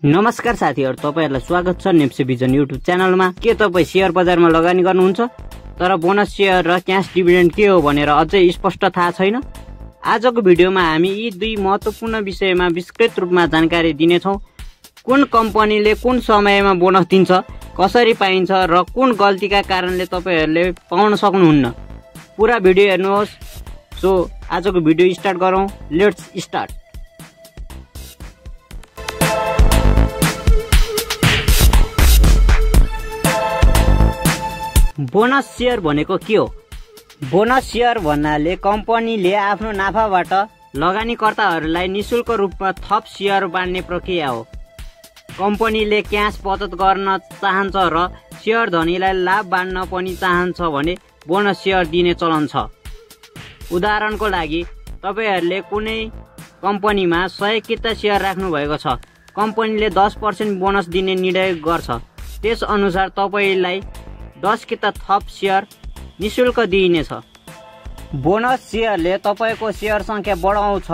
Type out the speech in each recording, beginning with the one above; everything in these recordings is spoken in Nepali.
नमस्कार साथीहरु, तपाईहरुलाई स्वागत छ नेप्से भिजन युट्युब च्यानलमा। के तपाई शेयर बजारमा लगानी गर्नुहुन्छ तर बोनस शेयर र क्याश डिभिडेन्ड के हो भनेर अझै स्पष्ट थाहा छैन? आजको भिडियोमा हामी यी दुई महत्त्वपूर्ण विषयमा विस्तृत रूपमा जानकारी दिनेछौं। कुन कम्पनीले कुन समयमा बोनस दिन्छ, कसरी पाइन्छ र कुन गल्तीका कारणले तपाईहरुले पाउन सक्नुहुन्न। पूरा भिडियो हेर्नुहोस्। सो आजको भिडियो स्टार्ट गरौँ। Let's start. बोनस शेयर भनेको के हो? बोनस शेयर भन्नाले कम्पनीले आफ्नो नाफाबाट लगानीकर्ताहरूलाई निशुल्क रूपमा थप शेयर बाँड्ने प्रक्रिया हो। कम्पनीले क्याश बचत गर्न चाहन्छ र शेयर धनीलाई लाभ बाँड्न पनि चाहन्छ भने बोनस शेयर दिने चलन छ। उदाहरणको लागि, तपाईहरुले कुनै कम्पनीमा 100 किता शेयर राख्नु भएको छ। कम्पनीले 10% बोनस दिने निर्णय गर्छ। त्यस अनुसार तपाईलाई 10 किता थप शेयर निशुल्क दिइनेछ। बोनस शेयरले तपाईको शेयर संख्या बढाउँछ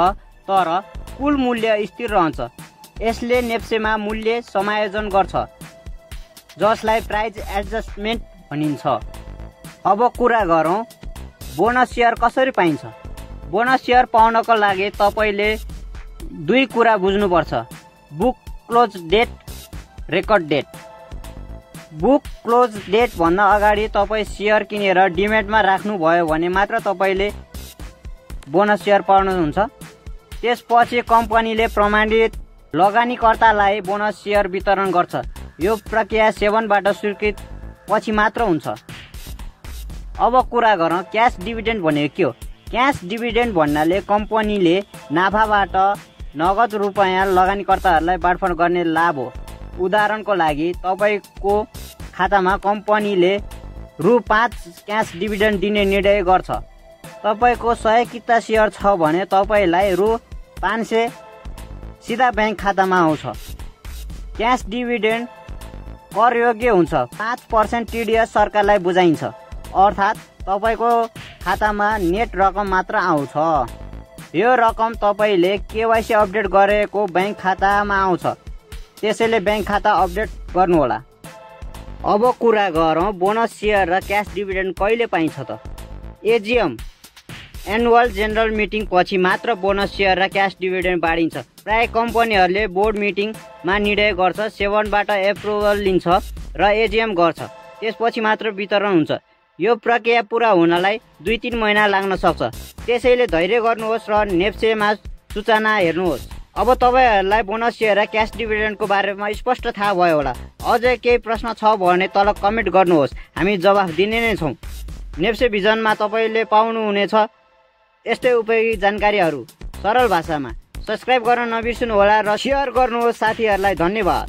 तर कुल मूल्य स्थिर रहन्छ। यसले नेप्सेमा मूल्य समायोजन गर्छ, जसलाई प्राइस एडजस्टमेन्ट भनिन्छ। अब कुरा गरौँ बोनस शेयर कसरी पाइन्छ। बोनस शेयर पाउनको लागि तपाईले दुई कुरा बुझ्नुपर्छ: book close date, record date. Book close date भन्दा अगाडि तपाई शेयर किनेर डिमेटमा राख्नु भयो भने मात्र तपाईले बोनस शेयर पाउनुहुन्छ। त्यसपछि कम्पनीले प्रमाणित लगानीकर्तालाई बोनस शेयर वितरण गर्छ। यो प्रक्रिया 7 बाट स्वीकृत पछि मात्र हुन्छ। अब कुरा गरौँ क्याश डिभिडेन्ड भनेको के हो। क्याश डिभिडेन्ड भन्नाले कम्पनीले नाफाबाट नगद रुपैयाँ लगानीकर्ताहरूलाई बाँडफाँड गर्ने लाभ हो। उदाहरणको लागि, तपाईको खातामा कम्पनीले रु 5 क्याश डिभिडेन्ड दिने निर्णय गर्छ। तपाईको 100 किता शेयर छ भने तपाईलाई रु 500 सिधा बैंक खातामा आउँछ। क्याश डिभिडेन्ड करयोग्य हुन्छ। 5% टिडिएस सरकारलाई बुझाइन्छ, अर्थात् तपाईको खातामा नेट रकम मात्र आउँछ। यो रकम तपाईले केवाइसी अपडेट गरेको बैंक खातामा आउँछ। त्यसैले बैंक खाता अपडेट गर्नुहोला। अब कुरा गरौँ बोनस शेयर र क्याश डिभिडेन्ड कहिले पाइन्छ त? एजिएम एनुअल जेनरल मिटिङ पछि मात्र बोनस शेयर र क्याश डिभिडेन्ड बाँडिन्छ। प्राय कम्पनीहरूले बोर्ड मिटिङमा निर्णय गर्छ, 7 बाट एप्रुभल लिन्छ र एजिएम गर्छ। त्यसपछि मात्र वितरण हुन्छ। यो प्रक्रिया पूरा हुनलाई 2-3 महिना लाग्न सक्छ। त्यसैले धैर्य गर्नुहोस् र नेप्सेमा सूचना हेर्नुहोस्। अब तपाईहरुलाई बोनस शेयर र क्याश डिभिडेन्डको बारेमा स्पष्ट थाहा भयो होला। अझै केही प्रश्न छ भने तल कमेन्ट गर्नुहोस्, हामी जवाफ दिने नै छौं। नेप्से भिजनमा तपाईले पाउनुहुनेछ यस्तै उपयोगी जानकारीहरू सरल भाषामा। सब्स्क्राइब गर्न नबिर्सनु होला र शेयर गर्नुहोस् साथीहरुलाई। धन्यवाद।